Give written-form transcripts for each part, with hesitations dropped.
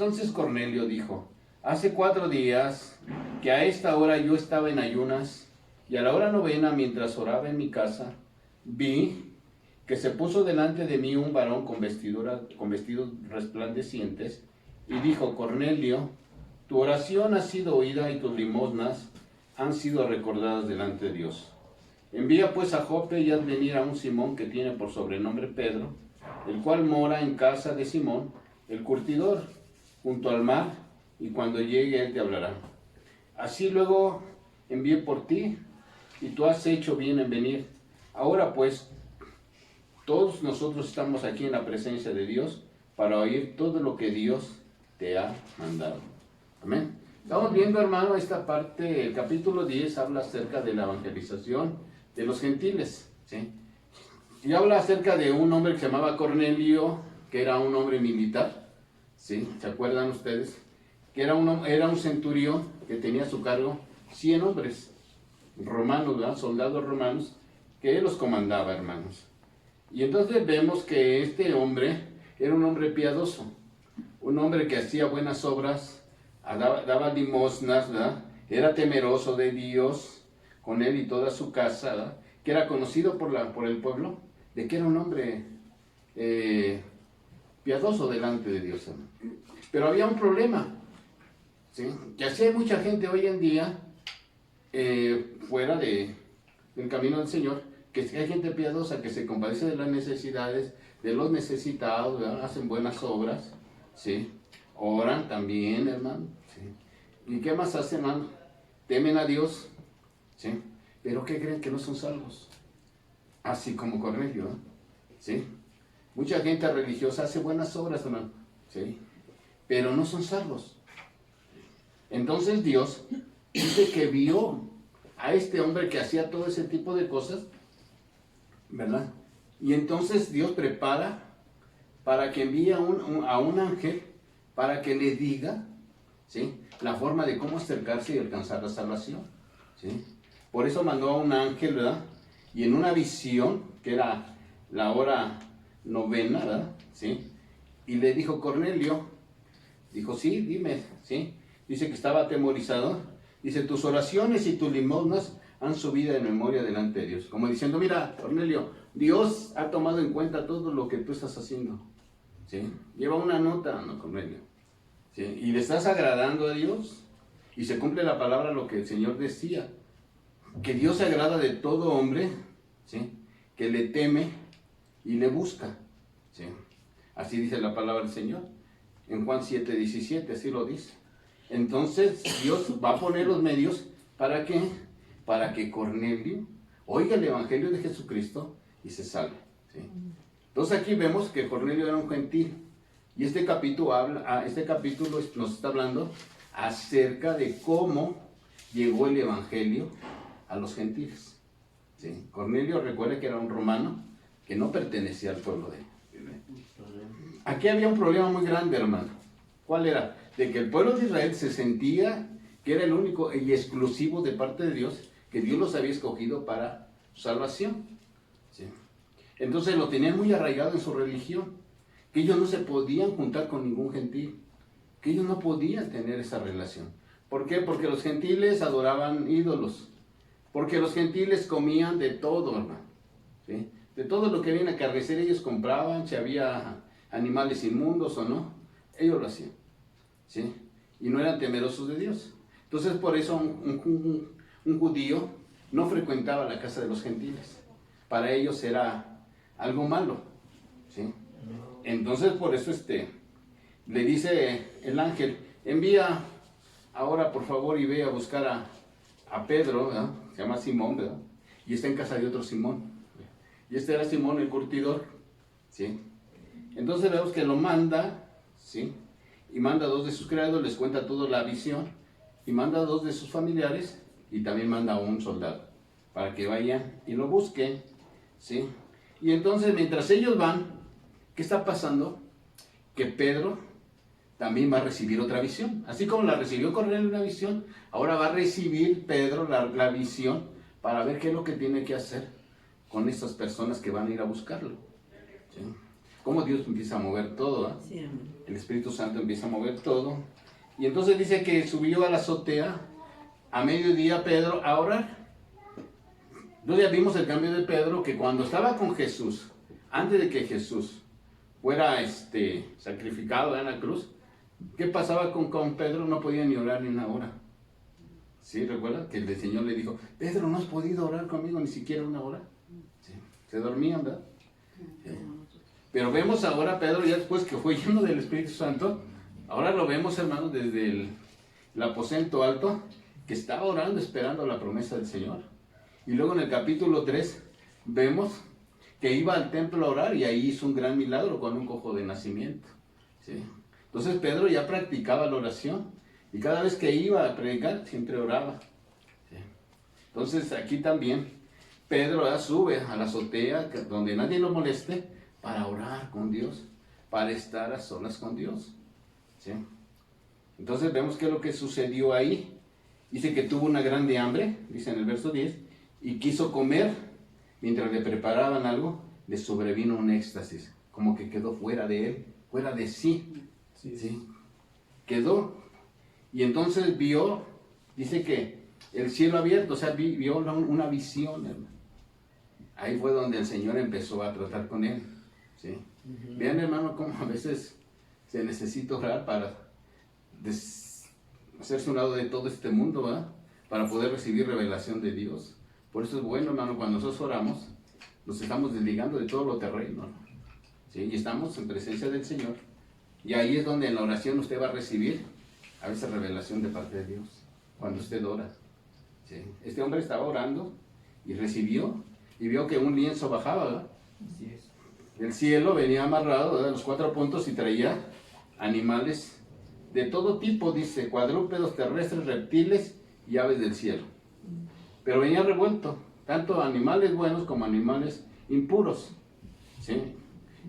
Entonces Cornelio dijo: hace 4 días que a esta hora yo estaba en ayunas, y a la hora novena, mientras oraba en mi casa, vi que se puso delante de mí un varón con vestidos resplandecientes, y dijo: Cornelio, tu oración ha sido oída y tus limosnas han sido recordadas delante de Dios. Envía pues a Jope y haz venir a un Simón que tiene por sobrenombre Pedro, el cual mora en casa de Simón, el curtidor, junto al mar, y cuando llegue él te hablará. Así luego envié por ti, y tú has hecho bien en venir. Ahora pues, todos nosotros estamos aquí en la presencia de Dios para oír todo lo que Dios te ha mandado. Amén. Estamos viendo, hermano, esta parte, el capítulo 10 habla acerca de la evangelización de los gentiles, ¿sí? Y habla acerca de un hombre que se llamaba Cornelio, que era un hombre militar, ¿sí? ¿Se acuerdan ustedes? Que era un centurión que tenía a su cargo 100 hombres romanos, ¿verdad? Soldados romanos, que él los comandaba, hermanos. Y entonces vemos que este hombre era un hombre piadoso, un hombre que hacía buenas obras, daba limosnas, ¿verdad? Era temeroso de Dios, con él y toda su casa, ¿verdad? Que era conocido por el pueblo, de que era un hombre piadoso delante de Dios, ¿verdad? Pero había un problema, ¿sí? Que así hay mucha gente hoy en día, fuera del camino del Señor, que hay gente piadosa que se compadece de las necesidades, de los necesitados, ¿verdad? Hacen buenas obras, ¿sí? Oran también, hermano, ¿sí? ¿Y qué más hacen, hermano? Temen a Dios, ¿sí? Pero ¿qué creen? Que no son salvos, así como Cornelio, ¿sí? Mucha gente religiosa hace buenas obras, hermano, ¿sí? Pero no son salvos. Entonces Dios dice que vio a este hombre que hacía todo ese tipo de cosas, ¿verdad? Y entonces Dios prepara para que envíe a un ángel para que le diga, ¿sí?, la forma de cómo acercarse y alcanzar la salvación, ¿sí? Por eso mandó a un ángel, ¿verdad? Y en una visión, que era la hora novena, ¿verdad? ¿Sí? Y le dijo: Cornelio, dijo: sí, dime, ¿sí? Dice que estaba atemorizado. Dice: tus oraciones y tus limosnas han subido en memoria delante de Dios. Como diciendo: mira, Cornelio, Dios ha tomado en cuenta todo lo que tú estás haciendo, ¿sí? Lleva una nota, ¿no, Cornelio? ¿Sí? Y le estás agradando a Dios. Y se cumple la palabra, lo que el Señor decía, que Dios se agrada de todo hombre, ¿sí?, que le teme y le busca, ¿sí? Así dice la palabra del Señor. En Juan 7:17, así lo dice. Entonces Dios va a poner los medios ¿para qué? Para que Cornelio oiga el evangelio de Jesucristo y se salve, ¿sí? Entonces aquí vemos que Cornelio era un gentil, y este capítulo nos está hablando acerca de cómo llegó el evangelio a los gentiles, ¿sí? Cornelio, recuerde que era un romano que no pertenecía al pueblo de él. Aquí había un problema muy grande, hermano. ¿Cuál era? De que el pueblo de Israel se sentía que era el único y exclusivo de parte de Dios, que Dios los había escogido para su salvación, ¿sí? Entonces lo tenían muy arraigado en su religión, que ellos no se podían juntar con ningún gentil, que ellos no podían tener esa relación. ¿Por qué? Porque los gentiles adoraban ídolos, porque los gentiles comían de todo, hermano, ¿sí? De todo lo que había en la carnicería ellos compraban, si había animales inmundos o no, ellos lo hacían, ¿sí? Y no eran temerosos de Dios. Entonces por eso un judío no frecuentaba la casa de los gentiles. Para ellos era algo malo, ¿sí? Entonces por eso le dice el ángel: envía ahora por favor y ve a buscar a Pedro, ¿verdad? Se llama Simón, ¿verdad? Y está en casa de otro Simón. Y este era Simón el curtidor, ¿sí? Entonces vemos que lo manda, ¿sí? Y manda a 2 de sus criados, les cuenta toda la visión, y manda a 2 de sus familiares, y también manda a un soldado, para que vayan y lo busquen, ¿sí? Y entonces mientras ellos van, ¿qué está pasando? Que Pedro también va a recibir otra visión. Así como la recibió Cornelio una visión, ahora va a recibir Pedro la visión para ver qué es lo que tiene que hacer con estas personas que van a ir a buscarlo, ¿sí? cómo Dios empieza a mover todo, ¿eh? Sí, amén. El Espíritu Santo empieza a mover todo. Y entonces dice que subió a la azotea a mediodía Pedro a orar. Entonces ya vimos el cambio de Pedro, que cuando estaba con Jesús, antes de que Jesús fuera sacrificado en la cruz, ¿qué pasaba con Pedro? No podía ni orar ni una hora. ¿Sí? ¿Recuerda? Que el Señor le dijo, Pedro, ¿no has podido orar conmigo ni siquiera una hora? ¿Sí? Se dormían, ¿verdad? ¿Sí? Pero vemos ahora a Pedro, ya después que fue lleno del Espíritu Santo, ahora lo vemos, hermanos, desde el aposento alto, que estaba orando, esperando la promesa del Señor. Y luego en el capítulo 3 vemos que iba al templo a orar y ahí hizo un gran milagro con un cojo de nacimiento. ¿Sí? Entonces Pedro ya practicaba la oración y cada vez que iba a predicar siempre oraba. ¿Sí? Entonces aquí también Pedro sube a la azotea donde nadie lo moleste para orar con Dios, para estar a solas con Dios. ¿Sí? Entonces vemos que lo que sucedió ahí, dice que tuvo una grande hambre, dice en el verso 10, y quiso comer. Mientras le preparaban algo, le sobrevino un éxtasis, como que quedó fuera de él, fuera de sí. ¿Sí? Quedó. Y entonces vio, dice que el cielo abierto, o sea, vio una visión, hermano. Ahí fue donde el Señor empezó a tratar con él. ¿Sí? Vean, hermano, cómo a veces se necesita orar para hacerse un lado de todo este mundo, ¿verdad? Para poder recibir revelación de Dios. Por eso es bueno, hermano, cuando nosotros oramos, nos estamos desligando de todo lo terreno, ¿no? ¿Sí? Y estamos en presencia del Señor. Y ahí es donde en la oración usted va a recibir a veces revelación de parte de Dios, cuando usted ora. ¿Sí? Este hombre estaba orando y recibió, y vio que un lienzo bajaba, ¿verdad? Así es. El cielo venía amarrado, ¿verdad? Los 4 puntos, y traía animales de todo tipo, dice, cuadrúpedos, terrestres, reptiles y aves del cielo. Pero venía revuelto, tanto animales buenos como animales impuros. ¿Sí?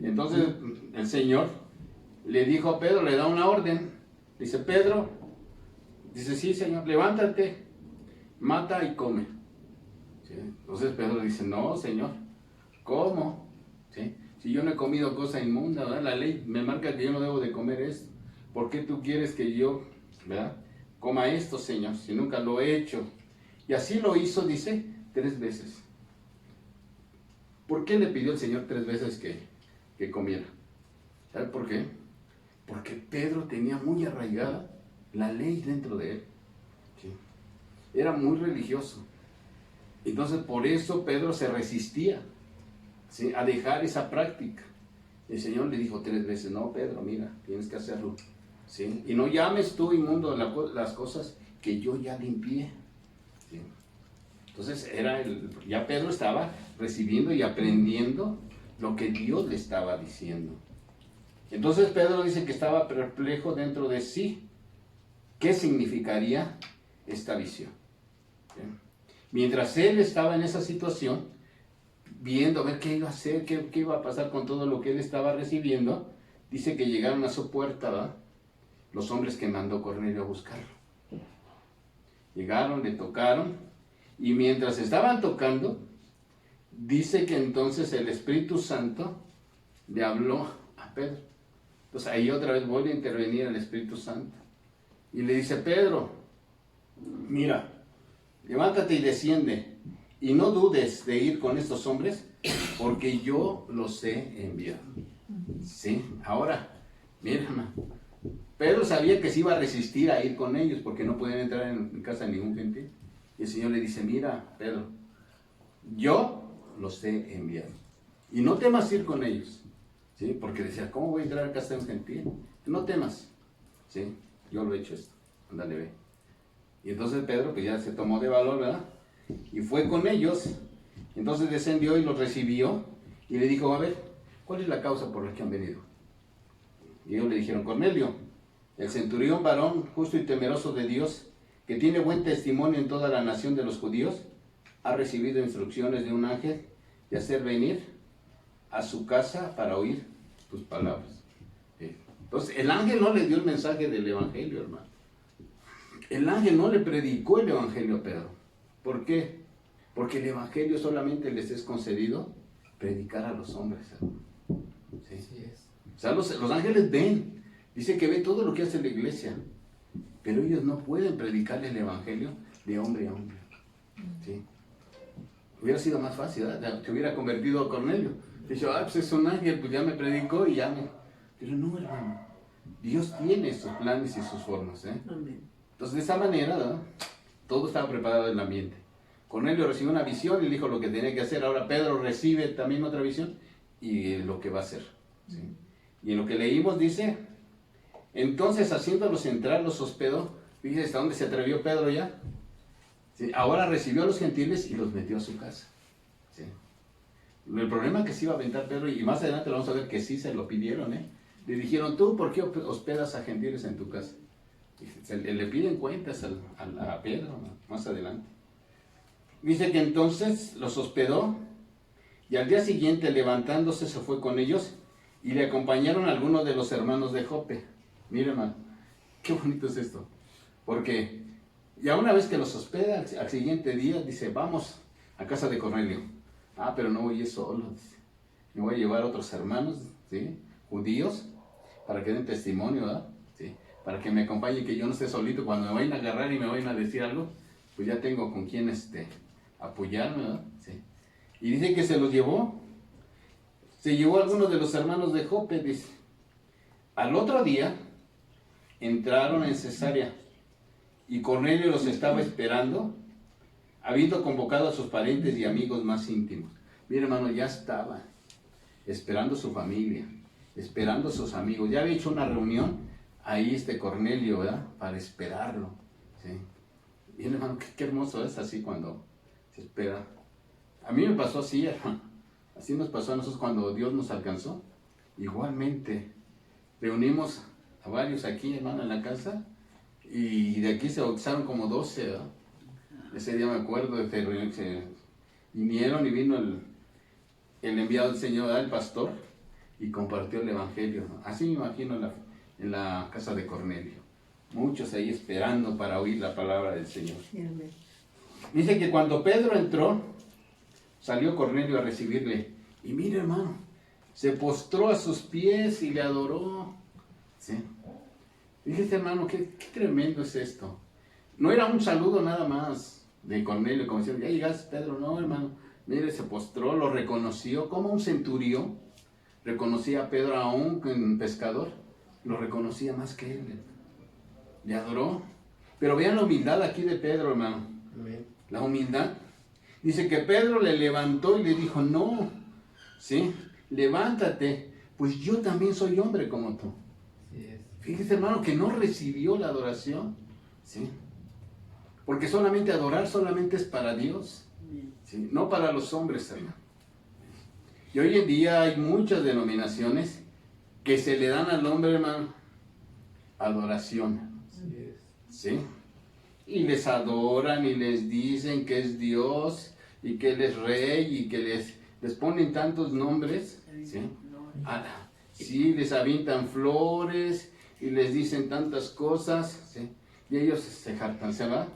Entonces el Señor le dijo a Pedro, le da una orden. Dice, Pedro, dice, sí, Señor, levántate, mata y come. ¿Sí? Entonces Pedro dice, no, Señor, ¿cómo? ¿Sí? Si yo no he comido cosa inmunda, ¿verdad? La ley me marca que yo no debo de comer esto. ¿Por qué tú quieres que yo, ¿verdad?, coma esto, Señor, si nunca lo he hecho? Y así lo hizo, dice, 3 veces. ¿Por qué le pidió el Señor 3 veces que comiera? ¿Sabe por qué? Porque Pedro tenía muy arraigada la ley dentro de él. ¿Sí? Era muy religioso. Entonces por eso Pedro se resistía, ¿sí?, a dejar esa práctica. El Señor le dijo 3 veces, no, Pedro, mira, tienes que hacerlo. ¿Sí? Y no llames tú inmundo las cosas que yo ya limpié. ¿Sí? Entonces ya Pedro estaba recibiendo y aprendiendo lo que Dios le estaba diciendo. Entonces Pedro dice que estaba perplejo dentro de sí. ¿Qué significaría esta visión? ¿Sí? Mientras él estaba en esa situación, viendo a ver qué iba a hacer, qué iba a pasar con todo lo que él estaba recibiendo, dice que llegaron a su puerta, ¿verdad?, los hombres que mandó Cornelio a buscarlo. Llegaron, le tocaron, y mientras estaban tocando, dice que entonces el Espíritu Santo le habló a Pedro. Entonces ahí otra vez vuelve a intervenir el Espíritu Santo. Y le dice, Pedro, mira, levántate y desciende, y no dudes de ir con estos hombres, porque yo los he enviado. ¿Sí? Ahora, mira, hermano, Pedro sabía que se iba a resistir a ir con ellos, porque no podían entrar en casa de ningún gentil. Y el Señor le dice, mira, Pedro, yo los he enviado. Y no temas ir con ellos. ¿Sí? Porque decía, ¿cómo voy a entrar a casa de un gentil? No temas. ¿Sí? Yo lo he hecho esto. Ándale, ve. Y entonces Pedro, pues ya se tomó de valor, ¿verdad? Y fue con ellos. Entonces descendió y los recibió. Y le dijo, a ver, ¿cuál es la causa por la que han venido? Y ellos le dijeron, Cornelio, el centurión varón justo y temeroso de Dios, que tiene buen testimonio en toda la nación de los judíos, ha recibido instrucciones de un ángel de hacer venir a su casa para oír tus palabras. Entonces, el ángel no le dio el mensaje del evangelio, hermano. El ángel no le predicó el evangelio a Pedro. ¿Por qué? Porque el evangelio solamente les es concedido predicar a los hombres, hermano. ¿sí? Así es. O sea, los ángeles ven, dice que ven todo lo que hace la iglesia, pero ellos no pueden predicarle el evangelio de hombre a hombre. ¿Sí? Hubiera sido más fácil, ¿verdad? Te hubiera convertido a Cornelio. Dice, pues es un ángel, pues ya me predicó y ya me... Pero no, hermano, Dios tiene sus planes y sus formas, ¿eh? Amén. Entonces, de esa manera, ¿verdad? Todo estaba preparado en el ambiente. Cornelio recibió una visión y le dijo lo que tenía que hacer. Ahora Pedro recibe también otra visión y lo que va a hacer, ¿sí? Y en lo que leímos dice, entonces haciéndolos entrar los hospedó. Fíjese hasta dónde se atrevió Pedro ya. ¿Sí? Ahora recibió a los gentiles y los metió a su casa. ¿Sí? El problema es que se iba a aventar Pedro, y más adelante lo vamos a ver que sí se lo pidieron, ¿eh? Le dijeron, ¿tú por qué hospedas a gentiles en tu casa? Le piden cuentas a Pedro, ¿no? Más adelante. Dice que entonces los hospedó y al día siguiente levantándose se fue con ellos y le acompañaron algunos de los hermanos de Jope. Miren, hermano, qué bonito es esto. Porque ya una vez que los hospeda, al siguiente día dice, vamos a casa de Cornelio. Ah, pero no voy a ir solo, dice. Me voy a llevar a otros hermanos, ¿sí? Judíos, para que den testimonio, ¿verdad? ¿Sí? Para que me acompañen, que yo no esté solito. Cuando me vayan a agarrar y me vayan a decir algo, pues ya tengo con quién apoyarme, ¿verdad? ¿Sí? Y dice que se los llevó. Se llevó a algunos de los hermanos de Jope, dice. Al otro día entraron en Cesarea y Cornelio los estaba esperando, habiendo convocado a sus parientes y amigos más íntimos. Mire, hermano, ya estaba esperando su familia, esperando a sus amigos. Ya había hecho una reunión ahí Cornelio, ¿verdad? Para esperarlo, ¿sí? Mire, hermano, qué hermoso es así cuando se espera. A mí me pasó así, hermano. Así nos pasó a nosotros cuando Dios nos alcanzó. Igualmente, reunimos a varios aquí, hermano, en la casa, y de aquí se bautizaron como 12, ¿verdad? Ese día me acuerdo de que se vinieron y vino el enviado del Señor, ¿verdad? El pastor, y compartió el evangelio, ¿no? Así me imagino en la casa de Cornelio. Muchos ahí esperando para oír la palabra del Señor. Amén. Dice que cuando Pedro entró, salió Cornelio a recibirle. Y mire, hermano, se postró a sus pies y le adoró. ¿Sí? Fíjese, hermano, qué tremendo es esto. No era un saludo nada más de Cornelio, como diciendo, ya llegaste, Pedro. No, hermano. Mire, se postró, lo reconoció como un centurión. Reconocía a Pedro aún un pescador. Lo reconocía más que él. Le adoró. Pero vean la humildad aquí de Pedro, hermano. Amén. La humildad. Dice que Pedro le levantó y le dijo, no, ¿sí? Levántate, pues yo también soy hombre como tú. Así es. Fíjese, hermano, que no recibió la adoración, ¿sí? Porque solamente adorar solamente es para Dios, ¿sí? No para los hombres, hermano. Y hoy en día hay muchas denominaciones que se le dan al hombre, hermano, adoración, Así es. ¿sí? Y les adoran y les dicen que es Dios y que Él es Rey y que les ponen tantos nombres, ¿sí? Sí, les avientan flores y les dicen tantas cosas, ¿sí? Y ellos se jactan, ¿se va?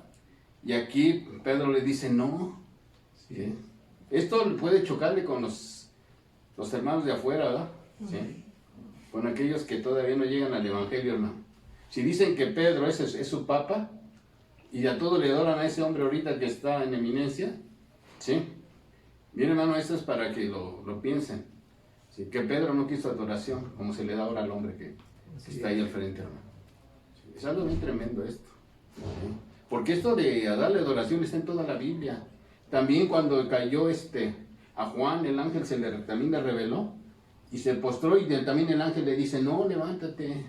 Y aquí Pedro le dice, no, ¿sí? Esto puede chocarle con los hermanos de afuera, ¿verdad? ¿Sí? Con aquellos que todavía no llegan al Evangelio, hermano. Si dicen que Pedro es su papa, y a todos le adoran a ese hombre ahorita que está en eminencia, ¿sí? Bien, hermano, esto es para que lo piensen. ¿Sí? Que Pedro no quiso adoración, como se le da ahora al hombre que está ahí al frente, hermano. Es algo bien tremendo esto. ¿Sí? Porque esto de darle adoración está en toda la Biblia. También cuando cayó a Juan, el ángel también le reveló, y se postró, y también el ángel le dice, no, levántate,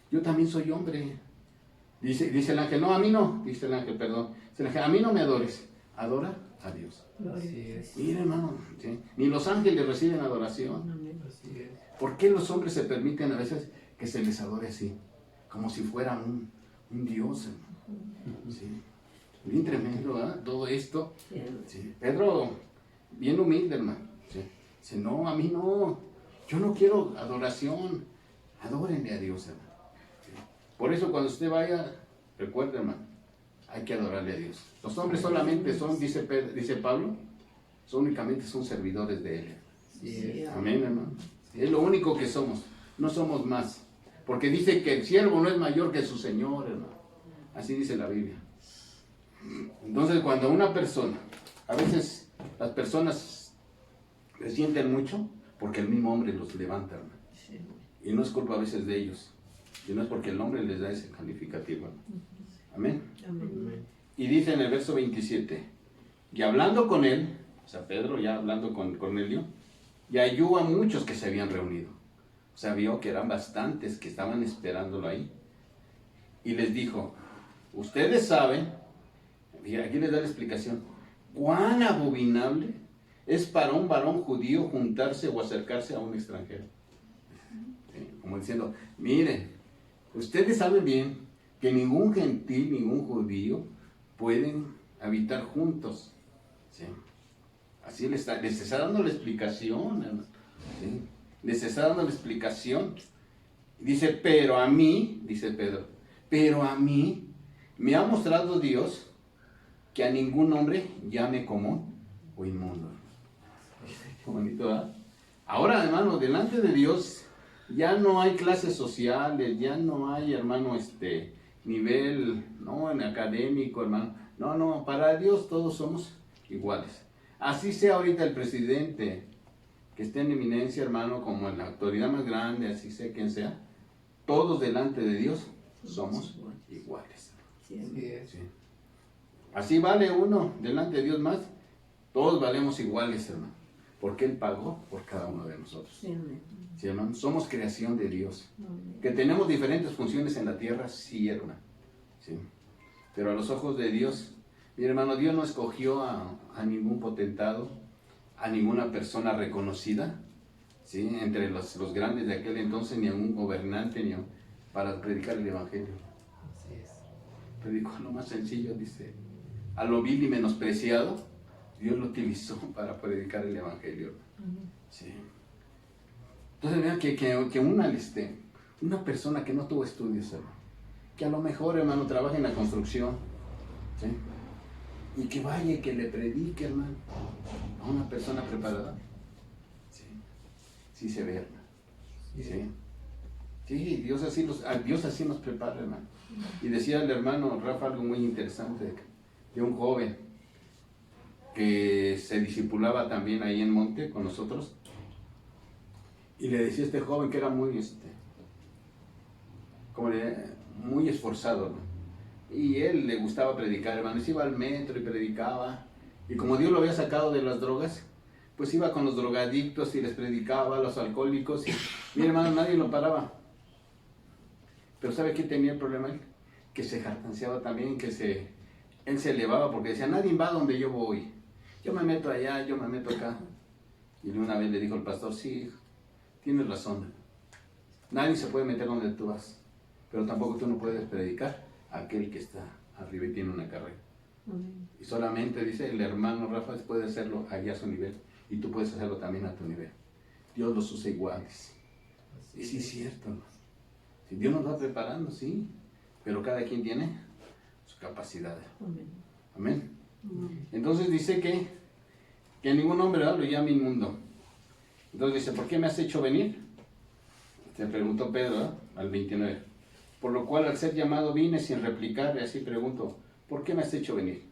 yo también soy hombre. Dice el ángel, no, a mí no, dice el ángel, perdón. Dice el ángel, a mí no me adores, adora a Dios. Así es. Mira, hermano, ¿sí? Ni los ángeles reciben adoración. Así es. ¿Por qué los hombres se permiten a veces que se les adore así? Como si fuera un Dios, hermano. ¿Sí? Bien tremendo, ¿verdad? Todo esto. ¿Sí? Pedro, bien humilde, hermano. ¿Sí? Dice, no, a mí no, yo no quiero adoración, adórenle a Dios, hermano. Por eso cuando usted vaya, recuerde, hermano, hay que adorarle a Dios. Los hombres solamente son, dice Pablo, únicamente son servidores de Él. Sí, Amén, hermano. Es lo único que somos, no somos más. Porque dice que el siervo no es mayor que su Señor, hermano. Así dice la Biblia. Entonces, cuando una persona, a veces las personas se sienten mucho porque el mismo hombre los levanta, hermano. Y no es culpa a veces de ellos, sino es porque el hombre les da ese calificativo, hermano. Amén. Amén. Y dice en el verso 27, y hablando con él, o sea, Pedro ya hablando con Cornelio, y halló a muchos que se habían reunido. O sea, vio que eran bastantes que estaban esperándolo ahí. Y les dijo, ustedes saben, y aquí les da la explicación, cuán abominable es para un varón judío juntarse o acercarse a un extranjero. ¿Sí? Como diciendo, miren, ustedes saben bien que ningún gentil, ningún judío pueden habitar juntos. ¿Sí? Así les está dando la explicación, hermano. ¿Sí? Les está dando la explicación. Dice, pero a mí, dice Pedro, pero a mí me ha mostrado Dios que a ningún hombre llame común o inmundo. Qué bonito, ¿verdad? Ahora, hermano, delante de Dios ya no hay clases sociales, ya no hay, hermano, nivel, no, en académico, hermano. No, para Dios todos somos iguales. Así sea ahorita el presidente que esté en eminencia, hermano, como en la autoridad más grande, así sea quien sea, todos delante de Dios somos iguales. Así es. Sí. Así vale uno delante de Dios más, todos valemos iguales, hermano, porque Él pagó por cada uno de nosotros. Sí, hermano, somos creación de Dios. Que tenemos diferentes funciones en la tierra, sí, hermano. Sí. Pero a los ojos de Dios, mi hermano, Dios no escogió a ningún potentado, a ninguna persona reconocida, ¿sí? Entre los grandes de aquel entonces, ni a un gobernante, para predicar el Evangelio. Así es. Predicó a lo más sencillo, dice, a lo vil y menospreciado, Dios lo utilizó para predicar el Evangelio. Sí. Entonces vean que una persona que no tuvo estudios, hermano, que a lo mejor, hermano, trabaja en la construcción, ¿sí? Y que vaya y que le predique, hermano, a una persona preparada. Sí se ve, hermano. Sí, Dios así nos prepara, hermano. Y decía el hermano Rafa algo muy interesante de un joven que se discipulaba también ahí en Monte con nosotros. Y le decía a este joven que era muy esforzado, hermano. Y él le gustaba predicar, hermano. Y se iba al metro y predicaba. Y como Dios lo había sacado de las drogas, pues iba con los drogadictos y les predicaba a los alcohólicos. Y mi hermano, nadie lo paraba. Pero ¿sabe qué tenía el problema él? Que se jactanciaba también, él se elevaba porque decía, nadie va donde yo voy. Yo me meto allá, yo me meto acá. Y una vez le dijo el pastor, sí, hijo, tienes razón. Nadie se puede meter donde tú vas. Pero tampoco tú no puedes predicar a aquel que está arriba y tiene una carrera. Y solamente, dice, el hermano Rafa puede hacerlo allá a su nivel. Y tú puedes hacerlo también a tu nivel. Dios los usa iguales. Y sí es cierto, hermano. Si Dios nos va preparando, sí. Pero cada quien tiene su capacidad. Amén. Entonces dice que ningún hombre lo llame inmundo. Entonces dice, ¿por qué me has hecho venir? Se preguntó Pedro, al 29. Por lo cual al ser llamado vine sin replicarle, así pregunto, ¿por qué me has hecho venir?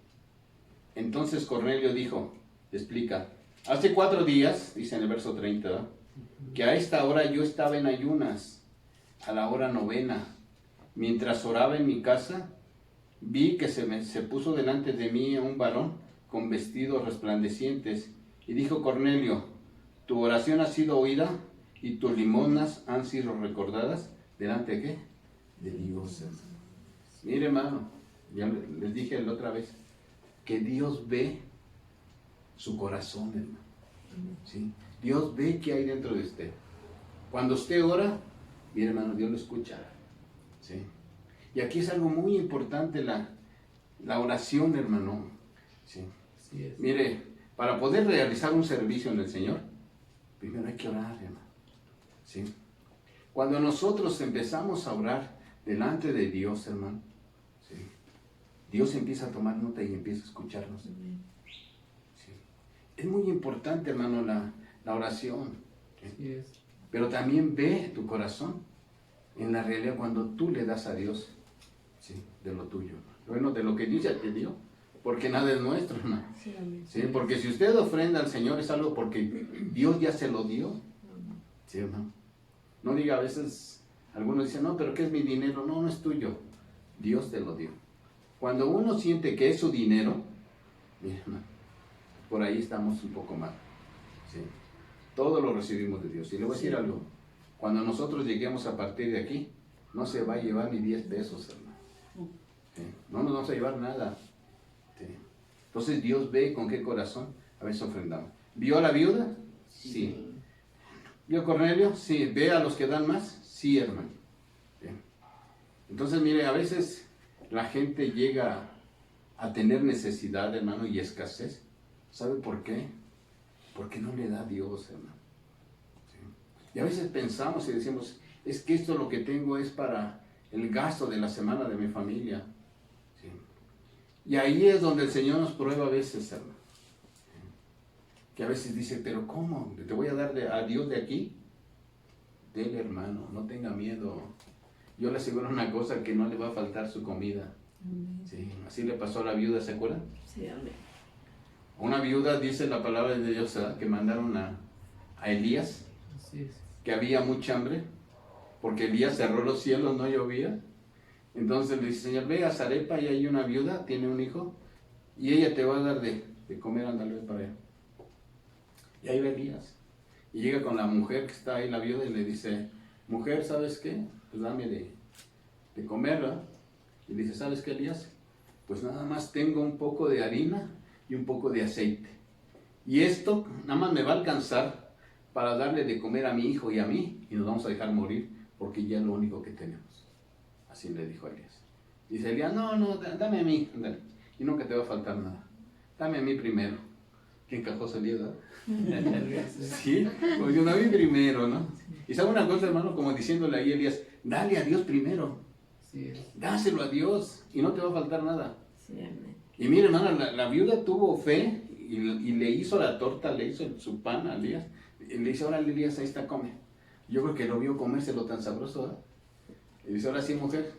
Entonces Cornelio dijo, explica, hace 4 días, dice en el verso 30, ¿verdad?, que a esta hora yo estaba en ayunas, a la hora 9, mientras oraba en mi casa, vi que se puso delante de mí un varón con vestidos resplandecientes, y dijo Cornelio, tu oración ha sido oída, y tus limosnas han sido recordadas, ¿delante de qué? De Dios. Mire, hermano, ya les dije la otra vez, que Dios ve su corazón, hermano. ¿Sí? Dios ve qué hay dentro de usted. Cuando usted ora, mire, hermano, Dios lo escucha. ¿Sí? Y aquí es algo muy importante la oración, hermano. ¿Sí? Así es. Mire, para poder realizar un servicio en el Señor, primero hay que orar, hermano. ¿Sí? Cuando nosotros empezamos a orar delante de Dios, hermano, ¿sí?, Dios empieza a tomar nota y empieza a escucharnos. ¿Sí? Es muy importante, hermano, la oración. ¿Sí? Así es. pero también ve tu corazón en la realidad cuando tú le das a Dios, ¿sí? De lo tuyo. Bueno, de lo que Dios ya te dio, porque nada es nuestro, hermano. Sí, amén. ¿Sí? Porque si usted ofrenda al Señor es algo porque Dios ya se lo dio. ¿Sí, hermano? No diga a veces, algunos dicen, no, pero ¿qué es mi dinero? No, no es tuyo. Dios te lo dio. Cuando uno siente que es su dinero, mira, hermano, por ahí estamos un poco mal. ¿Sí? Todo lo recibimos de Dios. Y le voy a decir algo. Cuando nosotros lleguemos a partir de aquí, no se va a llevar ni 10 pesos, hermano. ¿Sí? No nos vamos a llevar nada. ¿Sí? Entonces Dios ve con qué corazón a veces ofrendamos. ¿Vio a la viuda? Sí. ¿Vio a Cornelio? Sí. ¿Ve a los que dan más? Sí, hermano. ¿Sí? Entonces, mire, a veces la gente llega a tener necesidad, hermano, y escasez. ¿Sabe por qué? Porque no le da a Dios, hermano. ¿Sí? Y a veces pensamos y decimos, es que esto lo que tengo es para el gasto de la semana de mi familia. ¿Sí? Y ahí es donde el Señor nos prueba a veces, hermano. ¿Sí? Que a veces dice, pero ¿cómo? ¿Te voy a dar a Dios de aquí? Dele, hermano, no tenga miedo. Yo le aseguro una cosa, que no le va a faltar su comida. ¿Sí? Así le pasó a la viuda, ¿se acuerdan? Sí, amén. Una viuda, dice la palabra de Dios, ¿verdad?, que mandaron a Elías, Así es. que había mucha hambre, porque Elías cerró los cielos, no llovía. Entonces le dice, Señor, ve a Zarepa y hay una viuda, tiene un hijo, y ella te va a dar de comer, ándale para allá. Y ahí va Elías. Y llega con la mujer que está ahí, la viuda, y le dice, mujer, ¿sabes qué? Pues dame de comer, ¿verdad? Y le dice, ¿sabes qué, Elías? Pues nada más tengo un poco de harina y un poco de aceite. Y esto nada más me va a alcanzar para darle de comer a mi hijo y a mí, y nos vamos a dejar morir, porque ya es lo único que tenemos. Así le dijo a Elías. Dice Elías, no, dame a mí, ándale, y nunca te va a faltar nada. Dame a mí primero. ¿Qué encajoso Elías, ¿verdad? Sí, pues yo a mí primero, ¿no? Y sabe una cosa, hermano, como diciéndole ahí a Elías, dale a Dios primero. Así es. Dáselo a Dios y no te va a faltar nada. Sí, amén. Y mire, hermano, la viuda tuvo fe y le hizo la torta, le hizo su pan a Elías. Y le dice, órale, Elías, ahí está, come. Yo creo que lo vio comérselo tan sabroso, ¿verdad? Y dice, ahora sí, mujer,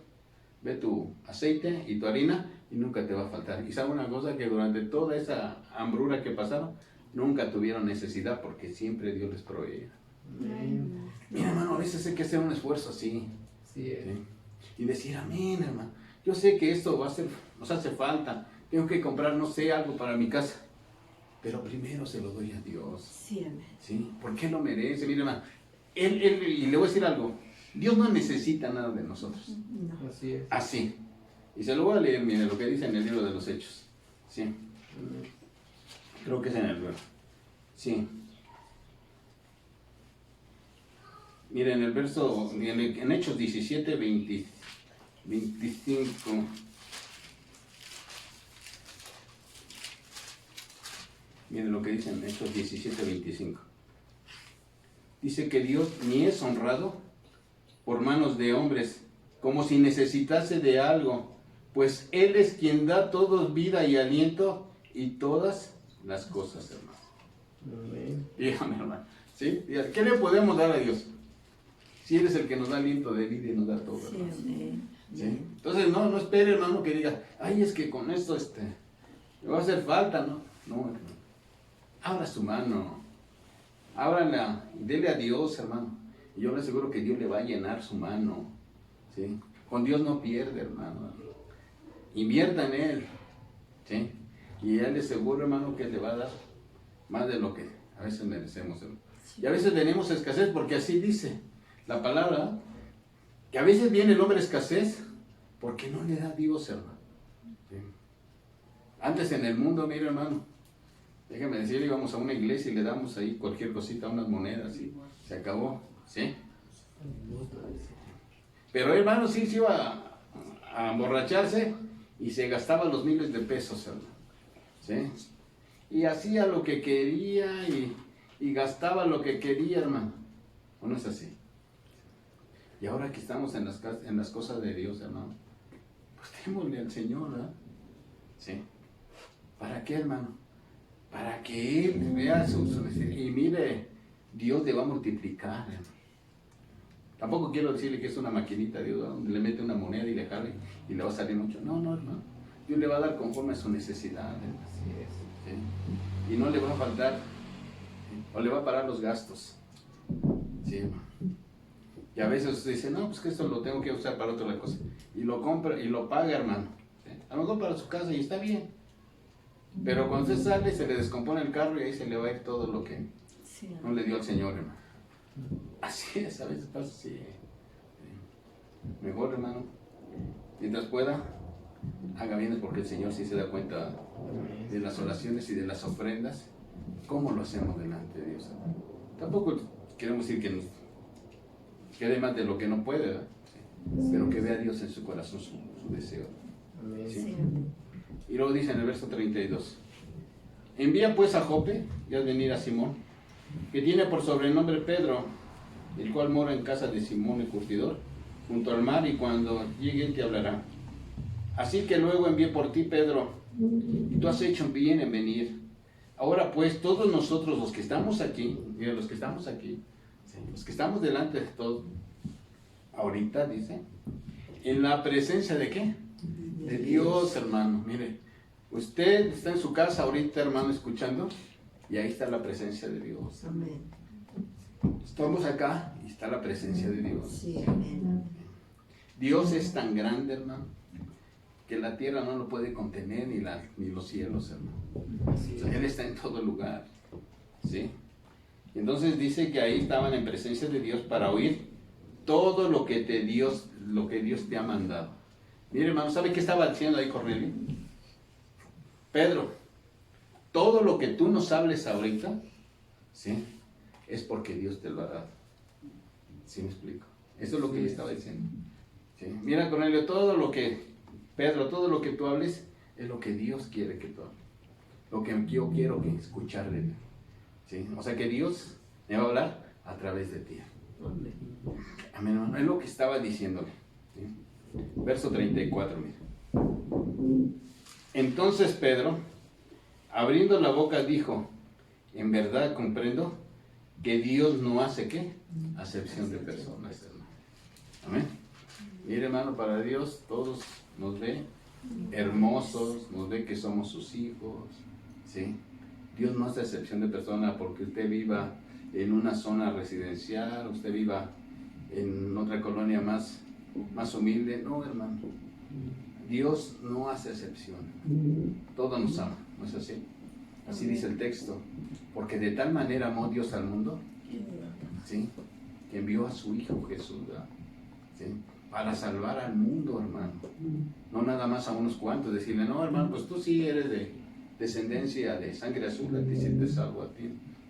ve tu aceite y tu harina y nunca te va a faltar. Y sabe una cosa, que durante toda esa hambrura que pasaron, nunca tuvieron necesidad porque siempre Dios les proveía. Amén. Mira, hermano, a veces hay que hacer un esfuerzo así. Así es. ¿Sí? Y decir, amén, hermano. Yo sé que esto va a ser, nos hace falta. Tengo que comprar, no sé, algo para mi casa. Pero primero se lo doy a Dios. Sí, amén. ¿Sí? Porque Él lo merece. Mira, hermano. Y le voy a decir algo. Dios no necesita nada de nosotros. No. Así es. Así. Y se lo voy a leer, mire, lo que dice en el libro de los Hechos. Sí. Amén. Creo que es en el verso. Sí. Mira, en el verso, en Hechos 17, 25. Miren lo que dice en Hechos 17, 25. Dice que Dios ni es honrado por manos de hombres, como si necesitase de algo, pues Él es quien da a todos vida y aliento y todas las cosas, hermano. Amén. Dígame, hermano. ¿Sí? Dígame, ¿qué le podemos dar a Dios? Si Él es el que nos da aliento de vida y nos da todo, Sí, hermano. amén. ¿Sí? Entonces no espere, hermano, que diga, ay, es que con esto me va a hacer falta, ¿no? No, hermano. Abra su mano, ábrala y dele a Dios, hermano. Y yo le aseguro que Dios le va a llenar su mano. ¿Sí? Con Dios no pierde, hermano. Invierta en Él. ¿Sí? Y Él le aseguro, hermano, que le va a dar más de lo que a veces merecemos, hermano. Y a veces tenemos escasez porque así dice la palabra, que a veces viene el hombre escasez porque no le da a Dios, hermano. ¿Sí? Antes en el mundo, mire, hermano, déjame decirle, íbamos a una iglesia y le damos ahí cualquier cosita, unas monedas y se acabó, ¿sí? Pero hermano, sí se iba a emborracharse y se gastaba los miles de pesos, hermano, ¿sí? Y hacía lo que quería y gastaba lo que quería, hermano. ¿O no es así? Y ahora que estamos en las cosas de Dios, hermano, pues démosle al Señor, ¿verdad? ¿Sí? ¿Para qué, hermano? Para que Él vea su necesidad. Y mire, Dios le va a multiplicar, hermano. Tampoco quiero decirle que es una maquinita, Dios, ¿no? Donde le mete una moneda y le jale y le va a salir mucho. No, no, hermano. Dios le va a dar conforme a su necesidad, hermano. Así es. ¿Sí? Y no le va a faltar, ¿sí? O le va a parar los gastos. ¿Sí, hermano? Y a veces usted dice, no, pues que esto lo tengo que usar para otra cosa. Y lo compra y lo paga, hermano. ¿Sí? A lo mejor para su casa y está bien. Pero cuando usted sale, se le descompone el carro y ahí se le va a ir todo lo que no le dio al Señor, hermano. Así es, a veces pasa así. Mejor, hermano, mientras pueda, haga bien, porque el Señor sí se da cuenta de las oraciones y de las ofrendas. ¿Cómo lo hacemos delante de Dios, hermano? Tampoco queremos decir que nos quede más de lo que no puede, ¿verdad? Sí. Pero que vea a Dios en su corazón su deseo. Amén. ¿Sí? Y luego dice en el verso 32: envía pues a Jope y haz venir a Simón, que tiene por sobrenombre Pedro, el cual mora en casa de Simón el curtidor, junto al mar, y cuando llegue te hablará. Así que luego envié por ti, Pedro, y tú has hecho bien en venir. Ahora pues, todos nosotros los que estamos aquí, mira, los que estamos aquí, ¿sí? Los que estamos delante de todos, ahorita dice, en la presencia de ¿qué? De Dios, hermano. Mire, usted está en su casa ahorita, hermano, escuchando, y ahí está la presencia de Dios. Amén. Estamos acá y está la presencia de Dios. Sí, amén. Dios es tan grande, hermano, que la tierra no lo puede contener, ni los cielos, hermano. Así O sea, Él es. está en todo lugar, ¿sí? Entonces dice que ahí estaban en presencia de Dios para oír todo lo que Dios te ha mandado. Mire, hermano, ¿sabe qué estaba diciendo ahí Cornelio? Pedro, todo lo que tú nos hables ahorita, ¿sí? Es porque Dios te lo ha dado. ¿Sí me explico? Eso es lo que le estaba diciendo. ¿Sí? Mira, Cornelio, Pedro, todo lo que tú hables es lo que Dios quiere que tú hables. Lo que yo quiero que escucharle. ¿Sí? O sea que Dios me va a hablar a través de ti. Amén. Amén, hermano. Es lo que estaba diciéndole. ¿Sí? Verso 34, mira. Entonces Pedro, abriendo la boca, dijo: en verdad comprendo que Dios no hace ¿qué? Acepción de personas, hermano. Amén. Mire, hermano, para Dios todos nos ve hermosos, nos ve que somos sus hijos, ¿sí? Dios no hace excepción de persona porque usted viva en una zona residencial, usted viva en otra colonia más humilde. No, hermano. Dios no hace excepción. Todos nos ama, ¿no es así? Así dice el texto. Porque de tal manera amó Dios al mundo, ¿sí? Que envió a su Hijo Jesús, ¿verdad? ¿Sí? Para salvar al mundo, hermano. No nada más a unos cuantos, decirle, no, hermano, pues tú sí eres de descendencia de sangre azul, a ti sí te salvo a ti.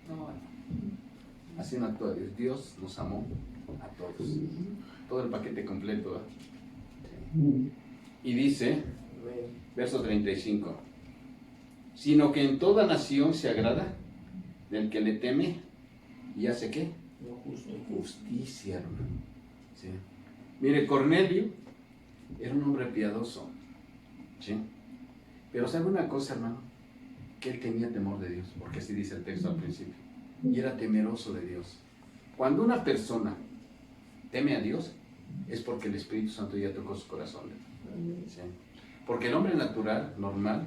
No, hermano. Así no actúa Dios. Dios nos amó a todos. Todo el paquete completo, ¿verdad? Sí. Y dice, Amén. verso 35, sino que en toda nación se agrada del que le teme y hace ¿qué? Lo justo. Justicia, hermano. ¿Sí? Mire, Cornelio era un hombre piadoso, ¿sí? Pero sabe una cosa, hermano, que él tenía temor de Dios, porque así dice el texto al principio, y era temeroso de Dios. Cuando una persona teme a Dios, es porque el Espíritu Santo ya tocó su corazón, ¿sí? Porque el hombre natural, normal,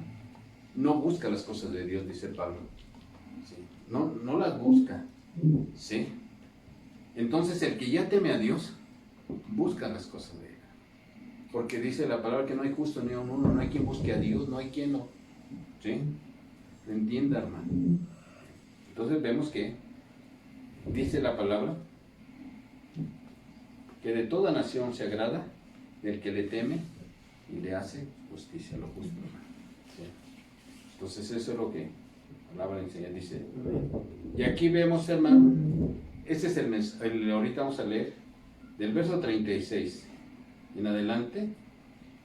no busca las cosas de Dios, dice Pablo, ¿sí? No las busca, ¿sí? Entonces el que ya teme a Dios busca las cosas de Él, porque dice la palabra que no hay justo ni uno, no hay quien busque a Dios, no hay quien no, ¿sí? Lo entienda, hermano. Entonces vemos que dice la palabra que de toda nación se agrada del que le teme y le hace justicia, lo justo, hermano. ¿Sí? Entonces eso es lo que la palabra enseña, dice. Y aquí vemos, hermano, este es el mensaje, ahorita vamos a leer, del verso 36 en adelante,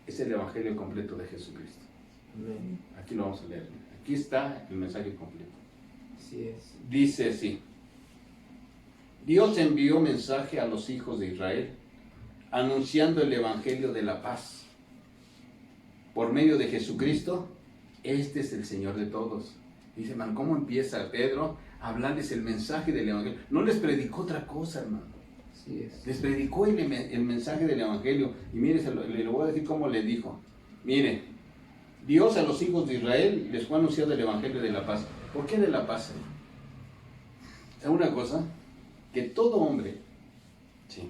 es el evangelio completo de Jesucristo. Amén. Aquí lo vamos a leer. Aquí está el mensaje completo. Así es. Dice así: Dios envió mensaje a los hijos de Israel, anunciando el evangelio de la paz. Por medio de Jesucristo, este es el Señor de todos. Dice, hermano, ¿cómo empieza Pedro a hablarles el mensaje del evangelio? No les predicó otra cosa, hermano. Así es. Les predicó el mensaje del Evangelio. Y mire, le voy a decir cómo le dijo. Mire, Dios a los hijos de Israel les fue anunciado el Evangelio de la paz. ¿Por qué de la paz? ¿Sabe una cosa? Que todo hombre, sí,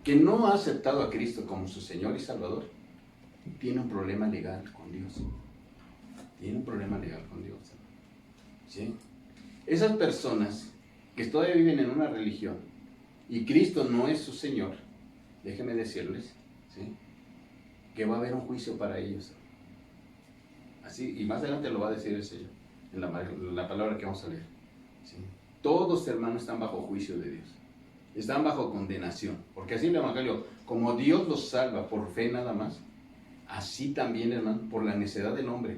que no ha aceptado a Cristo como su Señor y Salvador, tiene un problema legal con Dios. Tiene un problema legal con Dios. ¿Sí? Esas personas que todavía viven en una religión y Cristo no es su Señor, déjenme decirles, ¿sí?, que va a haber un juicio para ellos. Así, y más adelante lo va a decir el Señor, en la palabra que vamos a leer. ¿Sí? Todos, hermanos, están bajo juicio de Dios. Están bajo condenación. Porque así el Evangelio, como Dios los salva por fe nada más, así también, hermano, por la necedad del hombre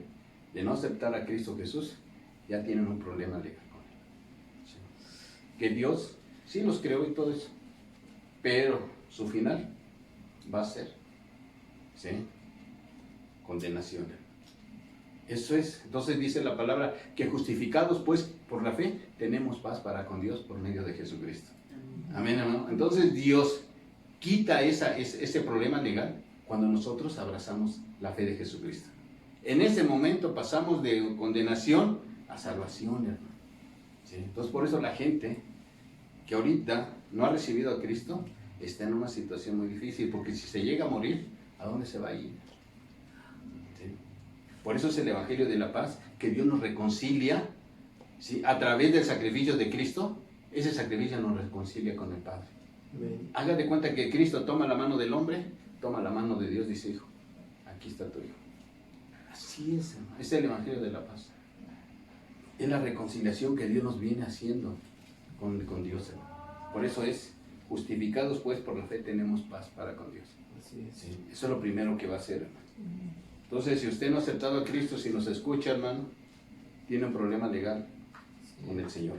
de no aceptar a Cristo Jesús, ya tienen un problema legal con él. ¿Sí? Que Dios sí los creó y todo eso, pero su final va a ser, ¿sí?, condenación. Eso es. Entonces dice la palabra que justificados pues por la fe tenemos paz para con Dios por medio de Jesucristo. Amén, hermano. Entonces Dios quita ese problema legal cuando nosotros abrazamos la fe de Jesucristo. En ese momento pasamos de condenación a salvación, hermano. ¿Sí? Entonces por eso la gente que ahorita no ha recibido a Cristo está en una situación muy difícil, porque si se llega a morir, ¿a dónde se va a ir? ¿Sí? Por eso es el Evangelio de la paz, que Dios nos reconcilia, ¿sí?, a través del sacrificio de Cristo. Ese sacrificio nos reconcilia con el Padre. Amén. Haga de cuenta que Cristo toma la mano del hombre, toma la mano de Dios, dice: hijo, aquí está tu hijo. Así es, hermano. Es el Evangelio de la paz. Es la reconciliación que Dios nos viene haciendo con Dios, hermano. Por eso es, justificados pues por la fe tenemos paz para con Dios. Así es. Sí, eso es lo primero que va a hacer, hermano. Entonces, si usted no ha aceptado a Cristo, si nos escucha, hermano, tiene un problema legal con el Señor.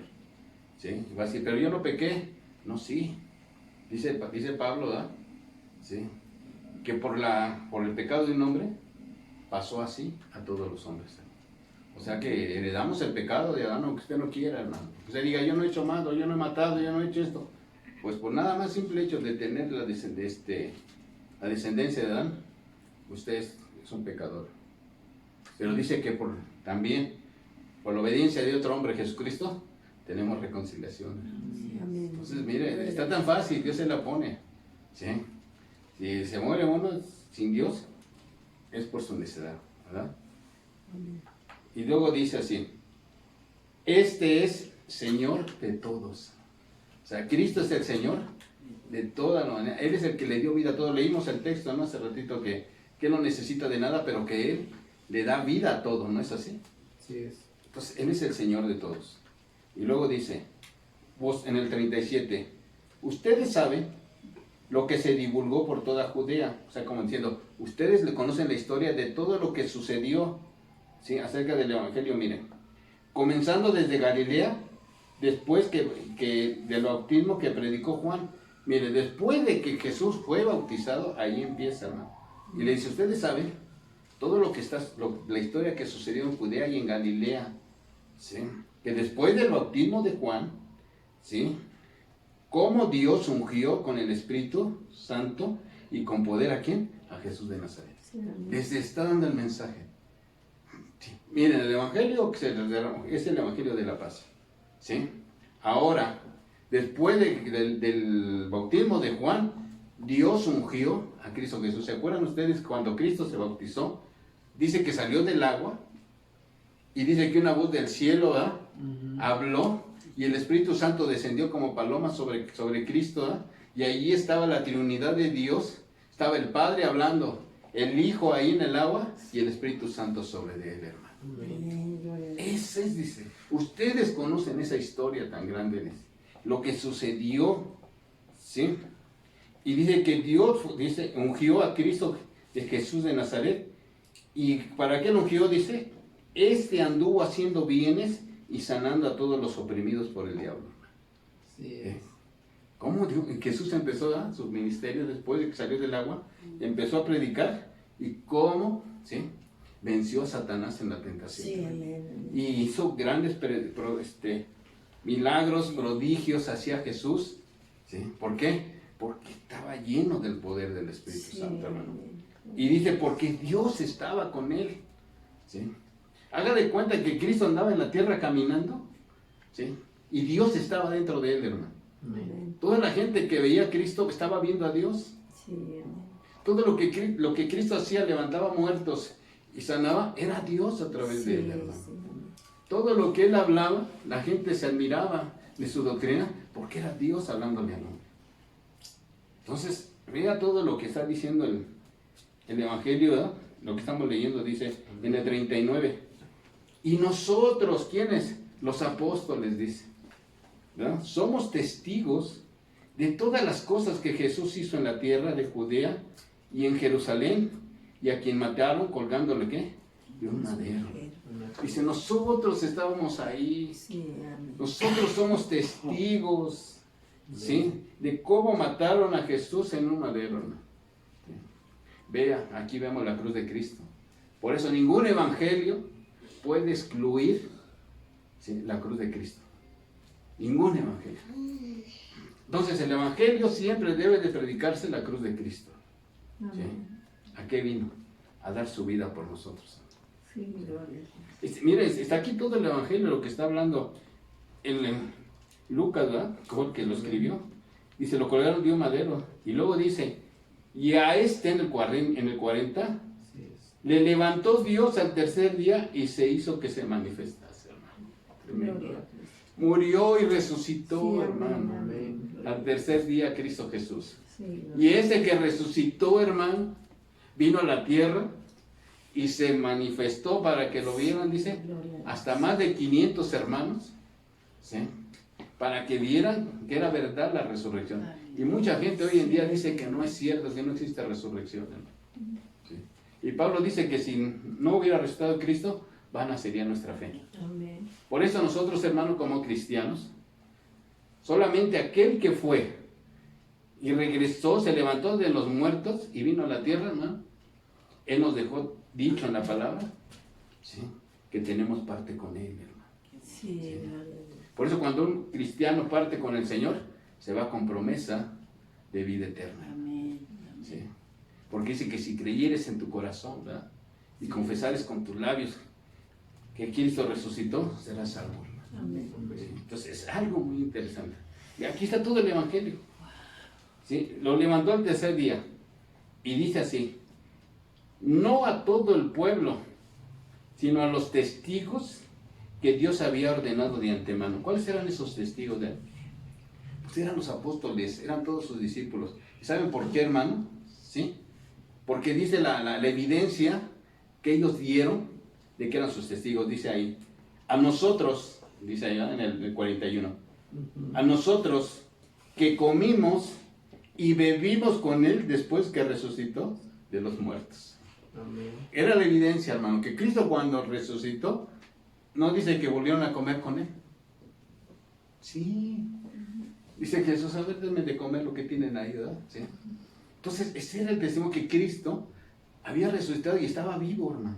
¿Sí? Va a decir: pero yo no pequé. No, sí. Dice Pablo, ¿verdad? ¿Sí?, que por el pecado de un hombre pasó así a todos los hombres. O sea que heredamos el pecado de Adán, aunque usted no quiera, hermano. Usted diga: yo no he hecho mal, o yo no he matado, yo no he hecho esto. Pues por nada más simple hecho de tener la descendencia de Adán, usted es un pecador. Pero dice que también por la obediencia de otro hombre, Jesucristo, tenemos reconciliación. Entonces, mire, está tan fácil, Dios se la pone. ¿Sí? Si se muere uno sin Dios, es por su necedad, ¿verdad? Y luego dice así: este es Señor de todos. O sea, Cristo es el Señor de toda la humanidad. Él es el que le dio vida a todo. Leímos el texto, ¿no?, hace ratito, que no necesita de nada, pero que Él le da vida a todo, ¿no es así? Así es. Entonces, Él es el Señor de todos. Y luego dice, en el 37, ustedes saben lo que se divulgó por toda Judea. O sea, como diciendo, ustedes le conocen la historia de todo lo que sucedió, ¿sí?, acerca del Evangelio. Miren, comenzando desde Galilea, después que del bautismo que predicó Juan. Miren, después de que Jesús fue bautizado, ahí empieza, hermano. Y le dice: ustedes saben todo la historia que sucedió en Judea y en Galilea, ¿sí?, que después del bautismo de Juan, ¿sí?, cómo Dios ungió con el Espíritu Santo y con poder ¿a quién? A Jesús de Nazaret. Sí, les está dando el mensaje. Sí. Miren, el Evangelio es el Evangelio de la paz. ¿Sí? Ahora, después del bautismo de Juan, Dios ungió a Cristo Jesús. ¿Se acuerdan ustedes cuando Cristo se bautizó? Dice que salió del agua y dice que una voz del cielo habló y el Espíritu Santo descendió como paloma sobre Cristo, y allí estaba la Trinidad de Dios. Estaba el Padre hablando, el Hijo ahí en el agua y el Espíritu Santo sobre él, hermano. Ese es, dice, ustedes conocen esa historia tan grande, lo que sucedió, ¿sí? Y dice que Dios, dice, ungió a Cristo de Jesús de Nazaret. ¿Y para qué lo ungió? Dice, este anduvo haciendo bienes y sanando a todos los oprimidos por el diablo. Sí. ¿Cómo Jesús empezó su ministerio después de que salió del agua? Empezó a predicar. ¿Y cómo? ¿Sí? Venció a Satanás en la tentación. Sí, y hizo grandes milagros, prodigios hacia Jesús. ¿Sí? ¿Por qué? Porque estaba lleno del poder del Espíritu Sí, Santo, hermano. amén. Y dice, porque Dios estaba con él. ¿Sí? Haga de cuenta que Cristo andaba en la tierra caminando, ¿sí? Y Dios estaba dentro de él, hermano. Amén. Toda la gente que veía a Cristo estaba viendo a Dios. Sí, amén. Todo lo que Cristo hacía, levantaba muertos y sanaba, era Dios a través de él, hermano. Sí, amén. Todo lo que él hablaba, la gente se admiraba de su doctrina porque era Dios hablándole al hombre. Entonces, vea todo lo que está diciendo el Evangelio, ¿verdad? Lo que estamos leyendo dice en el 39. Y nosotros, ¿quiénes? Los apóstoles, dice, ¿verdad? Somos testigos de todas las cosas que Jesús hizo en la tierra de Judea y en Jerusalén, y a quien mataron colgándole, ¿qué? De un madero. Dice, nosotros estábamos ahí, Sí, amén. nosotros somos testigos, ¿sí? De cómo mataron a Jesús en un madero, ¿no? ¿Sí? Vea, aquí vemos la cruz de Cristo. Por eso ningún evangelio puede excluir, ¿sí?, la cruz de Cristo. Ningún evangelio. Entonces el evangelio siempre debe de predicarse la cruz de Cristo. ¿Sí? Amén. ¿A qué vino? A dar su vida por nosotros. Sí, gloria. Miren, está aquí todo el evangelio, lo que está hablando en Lucas, ¿verdad? Como el que lo escribió. Dice, lo colgaron de un madero. Y luego dice, y a este en el 40, Así es. le levantó Dios al tercer día y se hizo que se manifestase, hermano. Tremendo. Gloria a Cristo. Murió y resucitó, Sí, hermano. amén. Al tercer día Cristo Jesús. Sí, Y ese que resucitó, hermano, vino a la tierra y se manifestó para que lo vieran, dice, gloria a hasta más de 500 hermanos, ¿sí?, para que vieran que era verdad la resurrección. Y mucha gente hoy en día dice que no es cierto, que no existe resurrección, hermano. ¿Sí? Y Pablo dice que si no hubiera resucitado Cristo, vana sería nuestra fe. Amén. Por eso nosotros, hermanos, como cristianos, solamente aquel que fue y regresó, se levantó de los muertos y vino a la tierra, ¿no? Él nos dejó dicho en la palabra, ¿sí?, que tenemos parte con él, hermano. Sí, gloria a Dios. Por eso cuando un cristiano parte con el Señor, se va con promesa de vida eterna. Amén. ¿Sí? Porque dice que si creyeres en tu corazón, ¿verdad?, y confesares con tus labios que Cristo resucitó, serás salvo, hermano. Amén. ¿Sí? Entonces es algo muy interesante. Y aquí está todo el Evangelio. ¿Sí? Lo levantó al tercer día. Y dice así, no a todo el pueblo, sino a los testigos que Dios había ordenado de antemano. ¿Cuáles eran esos testigos de él? Pues eran los apóstoles, eran todos sus discípulos. ¿Y saben por qué, hermano? ¿Sí? Porque dice la evidencia que ellos dieron de que eran sus testigos. Dice ahí, a nosotros, dice allá en el 41, a nosotros que comimos y bebimos con él después que resucitó de los muertos. Amén. Era la evidencia, hermano, que Cristo cuando resucitó, no dice que volvieron a comer con él. Sí. Dice Jesús, a ver, denme de comer lo que tienen ahí, ¿verdad? ¿Sí? Entonces, ese era el testimonio que Cristo había resucitado y estaba vivo, hermano.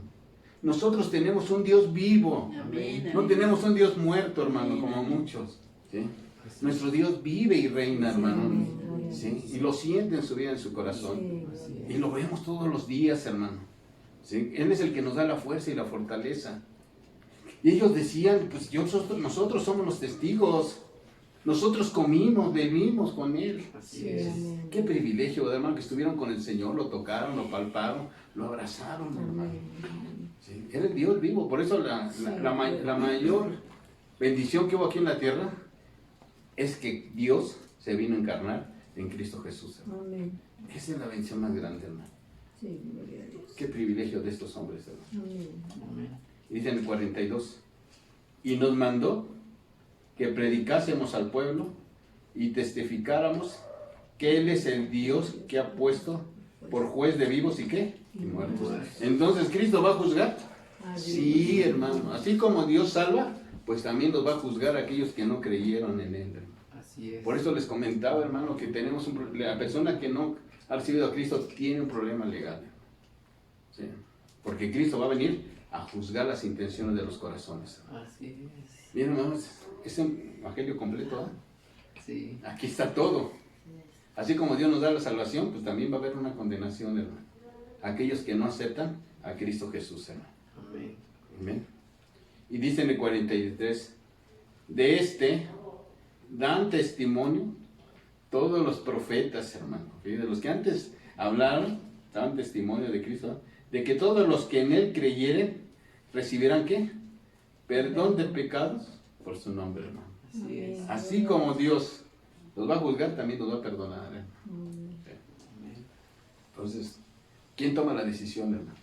Nosotros tenemos un Dios vivo. Amén. No tenemos un Dios muerto, hermano, Amén. como muchos. ¿Sí? Nuestro Dios vive y reina, hermano. amén, gloria a ¿Sí? Dios. Y lo siente en su vida, en su corazón. Sí, Así gloria a es. Y lo vemos todos los días, hermano. ¿Sí? Él es el que nos da la fuerza y la fortaleza. Y ellos decían, pues nosotros somos los testigos. Nosotros comimos, bebimos con Él. Así Sí, es. amén. Qué privilegio, hermano, que estuvieron con el Señor, lo tocaron, lo palparon, lo abrazaron, hermano. Amén. Sí, era el Dios vivo. Por eso la mayor bendición que hubo aquí en la tierra es que Dios se vino a encarnar en Cristo Jesús, hermano. Amén. Esa es la bendición más grande, hermano. Sí, gloria a Dios. Qué privilegio de estos hombres, hermano. Amén. Amén. Dice en el 42, y nos mandó que predicásemos al pueblo y testificáramos que Él es el Dios que ha puesto por juez de vivos y qué, y muertos. Entonces, ¿Cristo va a juzgar? Sí, hermano. Así como Dios salva, pues también los va a juzgar a aquellos que no creyeron en Él, hermano. Así es. Por eso les comentaba, hermano, que tenemos la persona que no ha recibido a Cristo tiene un problema legal. ¿Sí? Porque Cristo va a venir a juzgar las intenciones de los corazones. Así es. Bien, hermanos, es un evangelio completo, ¿eh? Sí. Aquí está todo. Así como Dios nos da la salvación, pues también va a haber una condenación, hermano. Aquellos que no aceptan a Cristo Jesús, hermano. Amén. Amén. Y dice en el 43, de este dan testimonio todos los profetas, hermano, ¿sí? De los que antes hablaron, daban testimonio de Cristo, de que todos los que en Él creyeren recibirán ¿qué? Perdón de pecados por su nombre, hermano. Así es. Así como Dios los va a juzgar, también los va a perdonar, hermano. Sí. Amén. Entonces, ¿quién toma la decisión, hermano?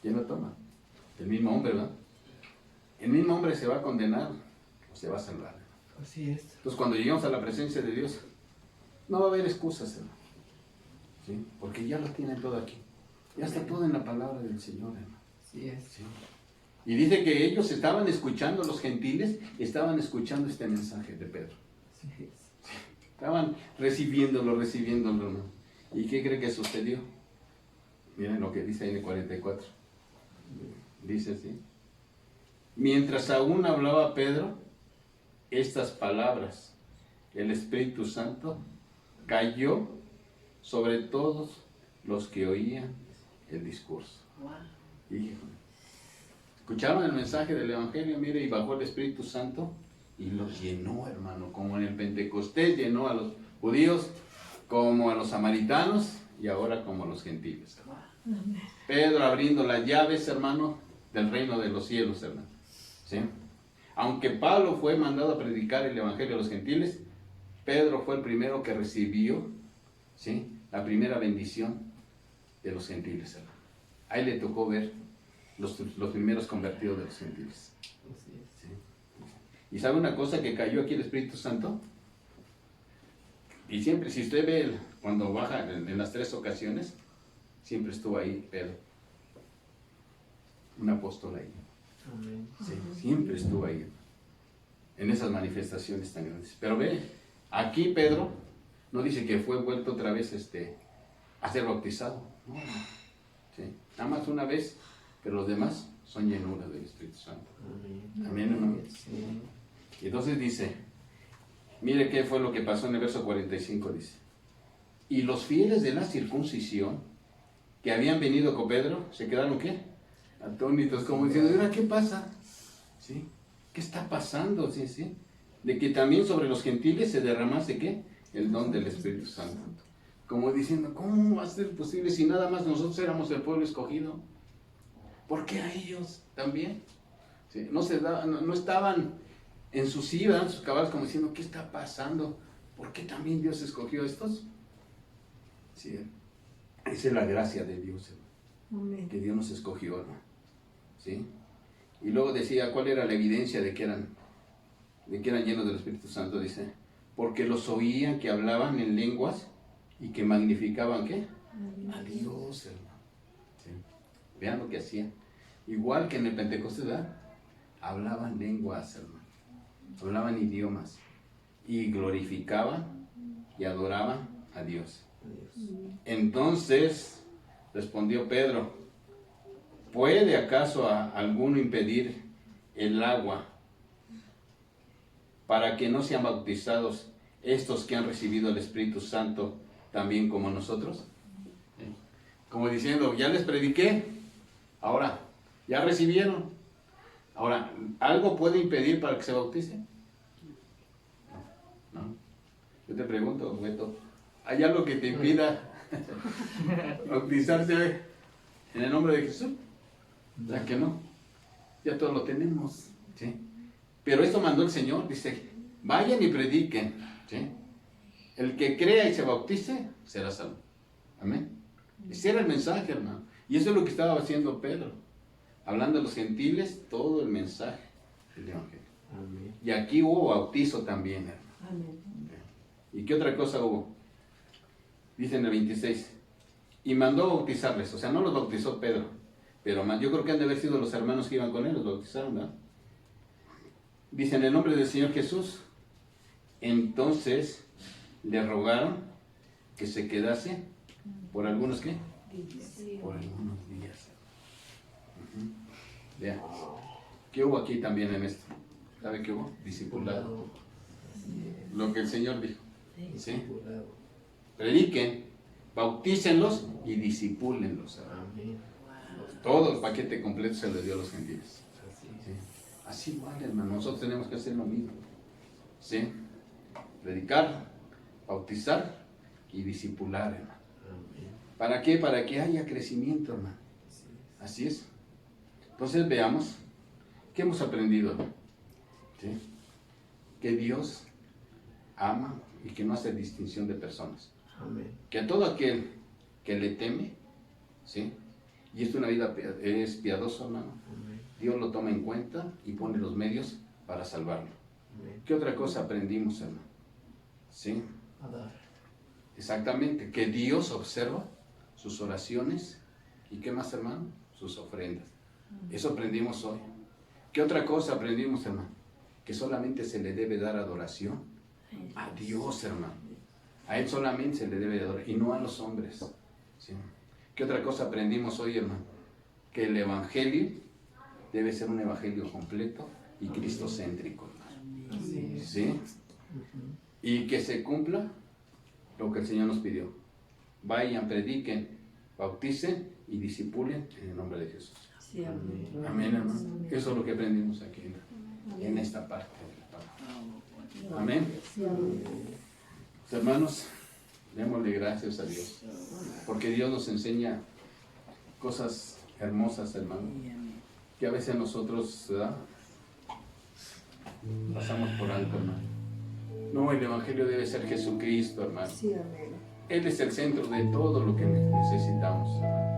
¿Quién la toma? El mismo hombre, ¿verdad? El mismo hombre se va a condenar o se va a salvar. Así es. Entonces, cuando lleguemos a la presencia de Dios, no va a haber excusas, hermano. ¿Sí? Porque ya lo tienen todo aquí. Ya está todo en la palabra del Señor, hermano. Así es. ¿Sí? Y dice que ellos estaban escuchando, los gentiles, estaban escuchando este mensaje de Pedro. Así es. Estaban recibiéndolo, hermano. ¿Y qué cree que sucedió? Miren lo que dice ahí en el 44. Dice así. Mientras aún hablaba Pedro estas palabras, el Espíritu Santo cayó sobre todos los que oían el discurso. Híjole. Escucharon el mensaje del Evangelio, mire, y bajó el Espíritu Santo y los llenó, hermano, como en el Pentecostés llenó a los judíos, como a los samaritanos y ahora como a los gentiles. Pedro abriendo las llaves, hermano, del reino de los cielos, hermano. ¿Sí? Aunque Pablo fue mandado a predicar el Evangelio a los gentiles, Pedro fue el primero que recibió, ¿sí?, la primera bendición de los gentiles, hermano. Ahí le tocó ver los primeros convertidos de los gentiles. Así es. ¿Sí? ¿Y sabe una cosa que cayó aquí el Espíritu Santo? Y siempre, si usted ve cuando baja en las 3 ocasiones, siempre estuvo ahí Pedro, un apóstol ahí. Amén. Sí, siempre estuvo ahí, en esas manifestaciones tan grandes. Pero ve, aquí Pedro no dice que fue vuelto otra vez a ser bautizado. No, sí, nada más una vez, pero los demás son llenuras del Espíritu Santo. Amén. Amén, hermano. Sí. Y entonces dice, mire qué fue lo que pasó en el verso 45, dice. Y los fieles de la circuncisión que habían venido con Pedro, ¿se quedaron qué? Atónitos, como diciendo, ¿ahora qué pasa? ¿Sí? ¿Qué está pasando? ¿Sí, sí? De que también sobre los gentiles se derramase, ¿qué? El don del Espíritu Santo. Como diciendo, ¿cómo va a ser posible si nada más nosotros éramos el pueblo escogido? ¿Por qué a ellos también? ¿Sí? No estaban en sus idas, en sus cabales, como diciendo, ¿qué está pasando? ¿Por qué también Dios escogió a estos? Sí, esa es la gracia de Dios, hermano, que Dios nos escogió, hermano. ¿Sí? Y luego decía, ¿cuál era la evidencia de que eran llenos del Espíritu Santo? Dice, porque los oían que hablaban en lenguas y que magnificaban, ¿qué? A Dios, hermano. ¿Sí? Vean lo que hacían. Igual que en el Pentecostés, ¿verdad? Hablaban lenguas, hermano. Hablaban idiomas. Y glorificaban y adoraban a Dios. Adiós. Entonces respondió Pedro, ¿puede acaso alguno impedir el agua para que no sean bautizados estos que han recibido el Espíritu Santo también como nosotros? Como diciendo, ya les prediqué, ahora ya recibieron. Ahora, ¿algo puede impedir para que se bauticen? No. Yo te pregunto, Beto, ¿hay algo que te impida bautizarse en el nombre de Jesús? Ya que no, ya todo lo tenemos, ¿sí? Pero esto mandó el Señor, dice, vayan y prediquen, ¿sí? El que crea y se bautice, será salvo. Amén. Ese era el mensaje, hermano. Y eso es lo que estaba haciendo Pedro, hablando a los gentiles, todo el mensaje del Evangelio. Amén. Y aquí hubo bautizo también, hermano. Amén. ¿Y qué otra cosa hubo? Dice en el 26, y mandó bautizarles, o sea, no los bautizó Pedro, pero yo creo que han de haber sido los hermanos que iban con él, los bautizaron, ¿verdad? Dice, en el nombre del Señor Jesús. Entonces le rogaron que se quedase por algunos, ¿qué? Por algunos días. Vean, ¿qué hubo aquí también en esto? ¿Sabe qué hubo? Discipulado. Lo que el Señor dijo. ¿Sí? Discipulado. Prediquen, bautícenlos y disipúlenlos, hermano. Amén. Todo el paquete completo se le dio a los gentiles. Así ¿Sí? es. Así igual, hermano, nosotros tenemos que hacer lo mismo. ¿Sí? Predicar, bautizar y discipular, hermano. Amén. ¿Para qué? Para que haya crecimiento, hermano. Así es. Así es. Entonces veamos qué hemos aprendido, hermano. ¿Sí? Que Dios ama y que no hace distinción de personas. Amén. Que a todo aquel que le teme, ¿sí? Y es una vida es piadoso, hermano, Amén. Dios lo toma en cuenta y pone los medios para salvarlo. Amén. ¿Qué otra cosa aprendimos, hermano? ¿Sí? A dar. Exactamente, que Dios observa sus oraciones y ¿qué más, hermano? Sus ofrendas. Eso aprendimos hoy. ¿Qué otra cosa aprendimos, hermano? Que solamente se le debe dar adoración a Dios, hermano. A Él solamente se le debe adorar y no a los hombres. ¿Sí? ¿Qué otra cosa aprendimos hoy, hermano? Que el evangelio debe ser un evangelio completo y cristocéntrico, hermano. Así es. ¿Sí? Ujú. Y que se cumpla lo que el Señor nos pidió. Vayan, prediquen, bauticen y discipulen en el nombre de Jesús. Sí, amén. Amén, hermano. Eso es lo que aprendimos aquí en esta parte de la palabra. Amén. Sí, amén. Pues, hermanos, démosle gracias a Dios, porque Dios nos enseña cosas hermosas, hermano, que a veces nosotros, ¿verdad?, pasamos por alto, hermano. No, el Evangelio debe ser Jesucristo, hermano. Sí, amén. Él es el centro de todo lo que necesitamos, hermano.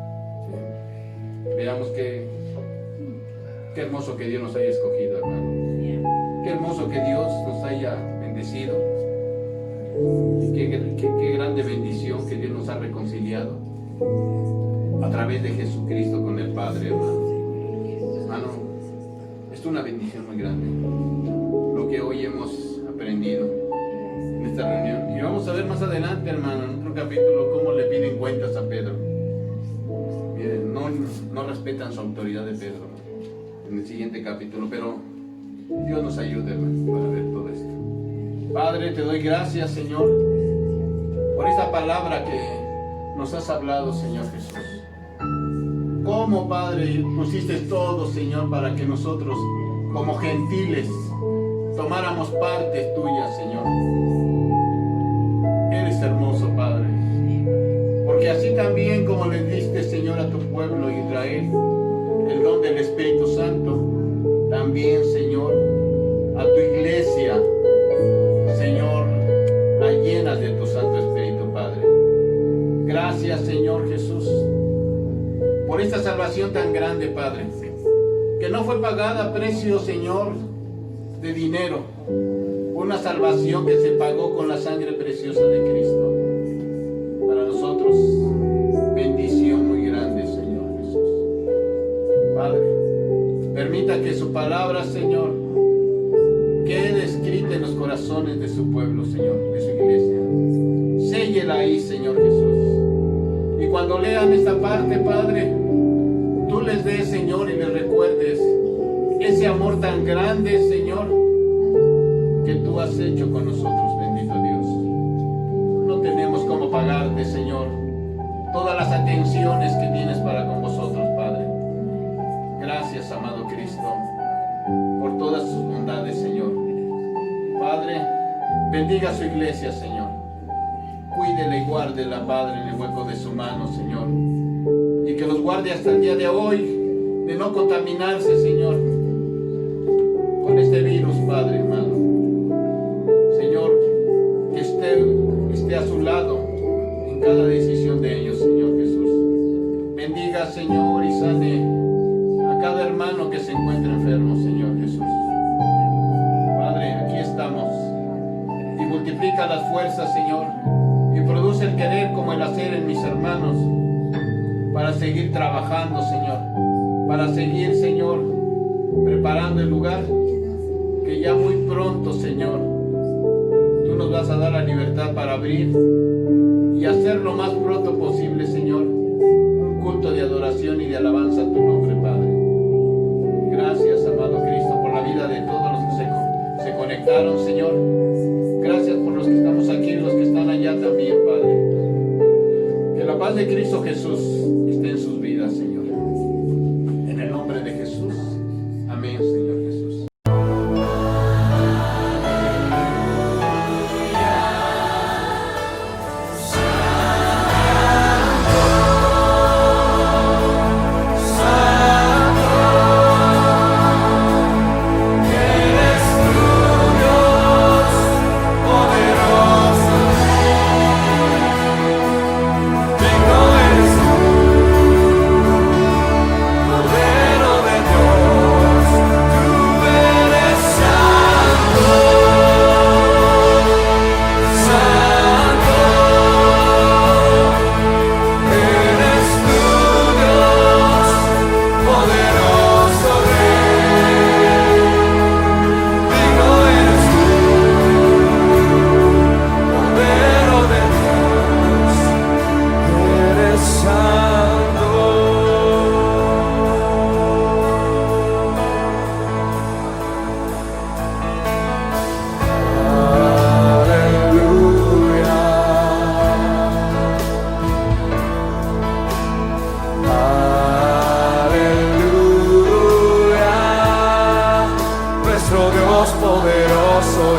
¿Sí? Veamos qué hermoso que Dios nos haya escogido, hermano. Qué hermoso que Dios nos haya bendecido. Qué grande bendición que Dios nos ha reconciliado a través de Jesucristo con el Padre, hermano. Hermano, es una bendición muy grande lo que hoy hemos aprendido en esta reunión. Y vamos a ver más adelante, hermano, en otro capítulo, cómo le piden cuentas a Pedro. Miren, no respetan su autoridad de Pedro en el siguiente capítulo, pero Dios nos ayude, hermano, para ver todo esto. Padre, te doy gracias, Señor, por esta palabra que nos has hablado, Señor Jesús. Cómo, Padre, pusiste todo, Señor, para que nosotros, como gentiles, tomáramos parte tuya, Señor. Eres hermoso, Padre. Porque así también como le diste, Señor, a tu pueblo Israel, el don del Espíritu Santo, también, Señor, a tu iglesia, Señor, la llenas de tu Santo Espíritu, Padre. Gracias, Señor Jesús, por esta salvación tan grande, Padre, que no fue pagada a precio, Señor, de dinero. Una salvación que se pagó con la sangre preciosa de Cristo. Para nosotros, bendición muy grande, Señor Jesús. Padre, permita que su palabra, Señor, quede escrita en los corazones de su pueblo, Señor, de su iglesia. Séllela ahí, Señor Jesús. Y cuando lean esta parte, Padre, tú les des, Señor, y les recuerdes ese amor tan grande, Señor, que tú has hecho con nosotros, bendito Dios. No tenemos cómo pagarte, Señor, todas las atenciones que tienes para con vosotros, Padre. Gracias, amado Cristo, por todas sus bondades, Señor. Padre, bendiga a su iglesia, Señor. Cuídela y guárdela, Padre, en el hueco de su mano, Señor. Y que los guarde hasta el día de hoy, de no contaminarse, Señor, con este virus, Padre, hermano. Señor, que esté a su lado en cada decisión de ellos, Señor Jesús. Bendiga, Señor, y sane a cada hermano que se encuentra enfermo, Señor Jesús. Padre, aquí estamos. Y multiplica las fuerzas, Señor, y produce el querer como el hacer en mis hermanos, para seguir trabajando, Señor, para seguir, Señor, preparando el lugar que ya muy pronto, Señor, tú nos vas a dar la libertad para abrir y hacer lo más pronto posible, Señor, un culto de adoración y de alabanza a tu nombre, Padre. Gracias, amado Cristo, por la vida de todos los que se conectaron, Señor. Gracias por los que estamos aquí, los que día también, Padre. Que la paz de Cristo Jesús esté en sus vidas, Señor. En el nombre de Jesús. Amén, Señor Jesús. Poderoso